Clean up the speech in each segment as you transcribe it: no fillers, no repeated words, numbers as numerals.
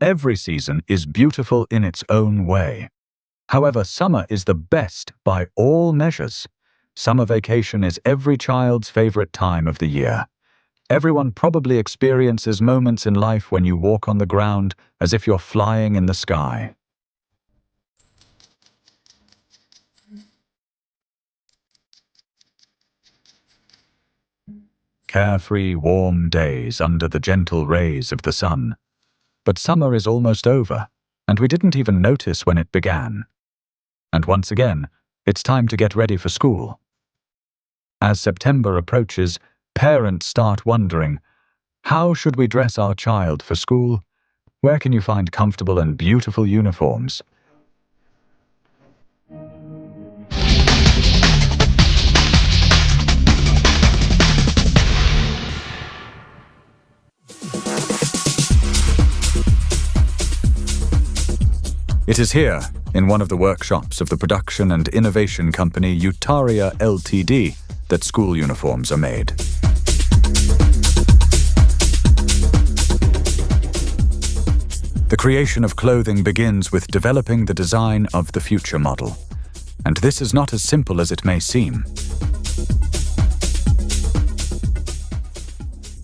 Every season is beautiful in its own way. However, summer is the best by all measures. Summer vacation is every child's favorite time of the year. Everyone probably experiences moments in life when you walk on the ground as if you're flying in the sky. Carefree, warm days under the gentle rays of the sun. But summer is almost over, and we didn't even notice when it began. And once again, it's time to get ready for school. As September approaches, parents start wondering, how should we dress our child for school? Where can you find comfortable and beautiful uniforms? It is here, in one of the workshops of the production and innovation company Utaria Ltd, that school uniforms are made. The creation of clothing begins with developing the design of the future model. And this is not as simple as it may seem.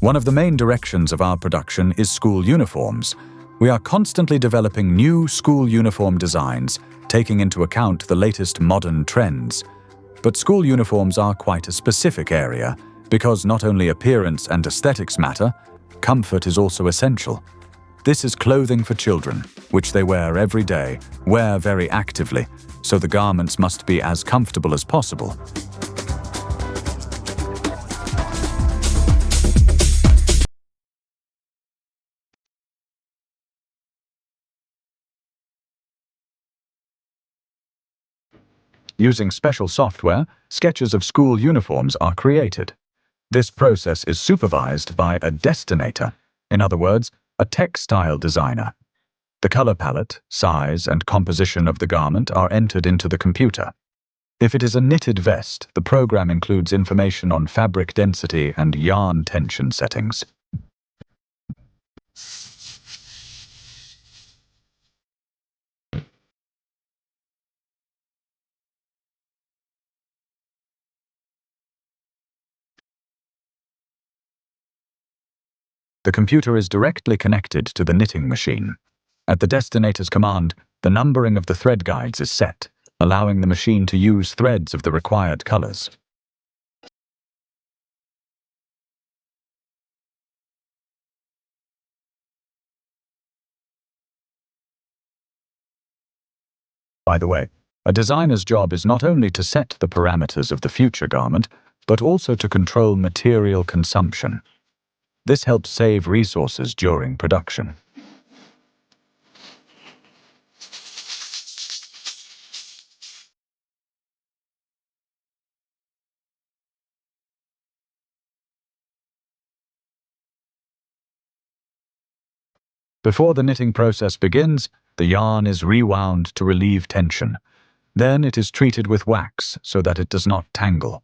One of the main directions of our production is school uniforms. We are constantly developing new school uniform designs, taking into account the latest modern trends. But school uniforms are quite a specific area, because not only appearance and aesthetics matter, comfort is also essential. This is clothing for children, which they wear every day, wear very actively, so the garments must be as comfortable as possible. Using special software, sketches of school uniforms are created. This process is supervised by a destinator, in other words, a textile designer. The color palette, size, and composition of the garment are entered into the computer. If it is a knitted vest, the program includes information on fabric density and yarn tension settings. The computer is directly connected to the knitting machine. At the destinator's command, the numbering of the thread guides is set, allowing the machine to use threads of the required colors. By the way, a designer's job is not only to set the parameters of the future garment, but also to control material consumption. This helps save resources during production. Before the knitting process begins, the yarn is rewound to relieve tension. Then it is treated with wax so that it does not tangle.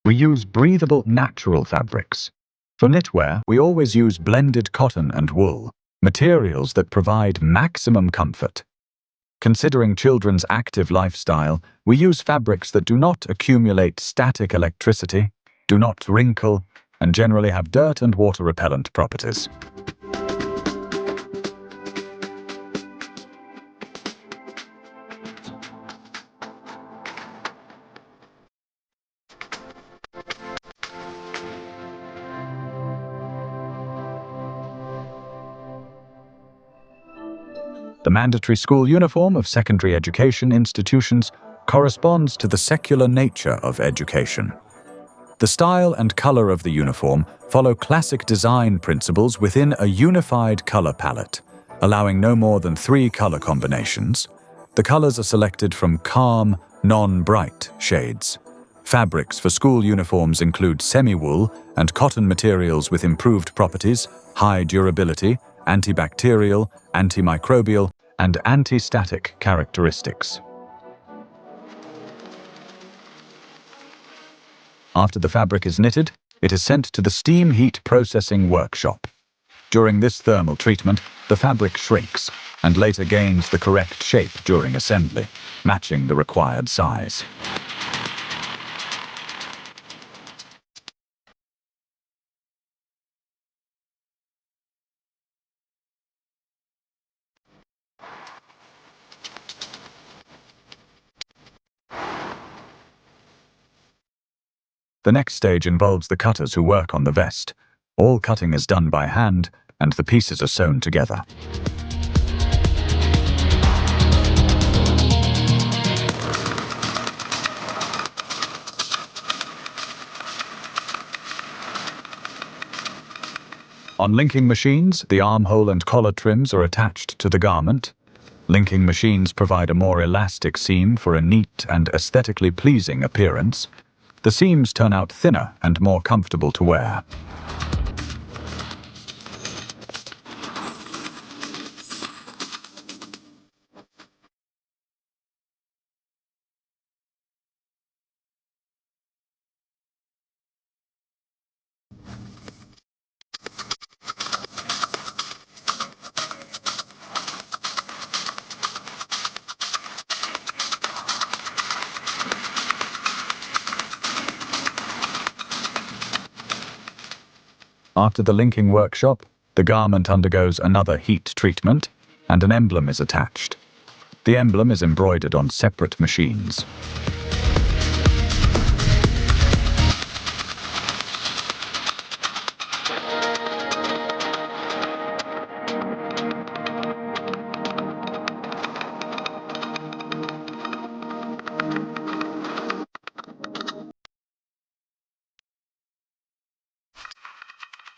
We use breathable, natural fabrics. For knitwear, we always use blended cotton and wool, materials that provide maximum comfort. Considering children's active lifestyle, we use fabrics that do not accumulate static electricity, do not wrinkle, and generally have dirt and water repellent properties. The mandatory school uniform of secondary education institutions corresponds to the secular nature of education. The style and color of the uniform follow classic design principles within a unified color palette, allowing no more than 3 color combinations. The colors are selected from calm, non-bright shades. Fabrics for school uniforms include semi-wool and cotton materials with improved properties, high durability, antibacterial, antimicrobial, and anti-static characteristics. After the fabric is knitted, it is sent to the steam heat processing workshop. During this thermal treatment, the fabric shrinks and later gains the correct shape during assembly, matching the required size. The next stage involves the cutters who work on the vest. All cutting is done by hand, and the pieces are sewn together. On linking machines, the armhole and collar trims are attached to the garment. Linking machines provide a more elastic seam for a neat and aesthetically pleasing appearance. The seams turn out thinner and more comfortable to wear. After the linking workshop, the garment undergoes another heat treatment, and an emblem is attached. The emblem is embroidered on separate machines.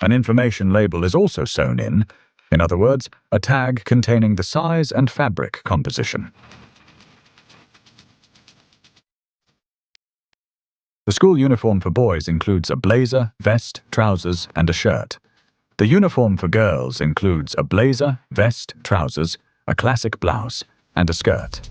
An information label is also sewn in other words, a tag containing the size and fabric composition. The school uniform for boys includes a blazer, vest, trousers, and a shirt. The uniform for girls includes a blazer, vest, trousers, a classic blouse, and a skirt.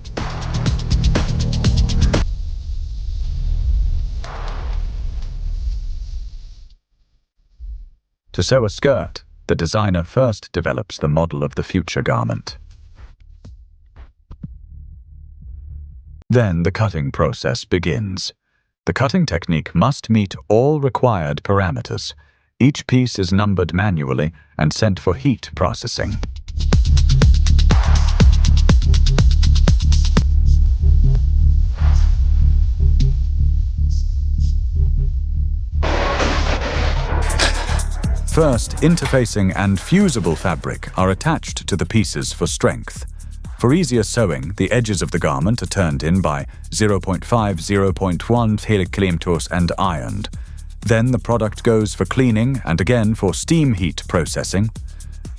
To sew a skirt, the designer first develops the model of the future garment. Then the cutting process begins. The cutting technique must meet all required parameters. Each piece is numbered manually and sent for heat processing. First, interfacing and fusible fabric are attached to the pieces for strength. For easier sewing, the edges of the garment are turned in by 0.5–0.1 mm and ironed. Then the product goes for cleaning and again for steam heat processing.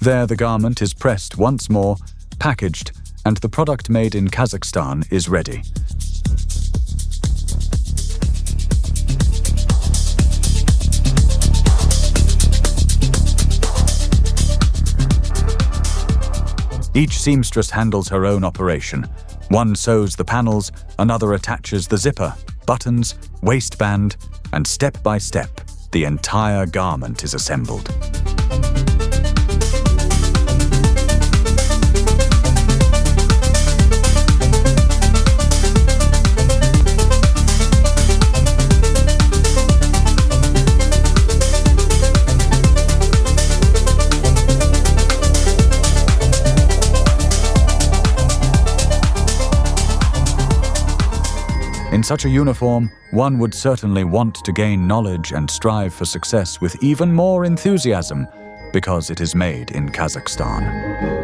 There the garment is pressed once more, packaged, and the product made in Kazakhstan is ready. Each seamstress handles her own operation. One sews the panels, another attaches the zipper, buttons, waistband, and step by step, the entire garment is assembled. In such a uniform, one would certainly want to gain knowledge and strive for success with even more enthusiasm, because it is made in Kazakhstan.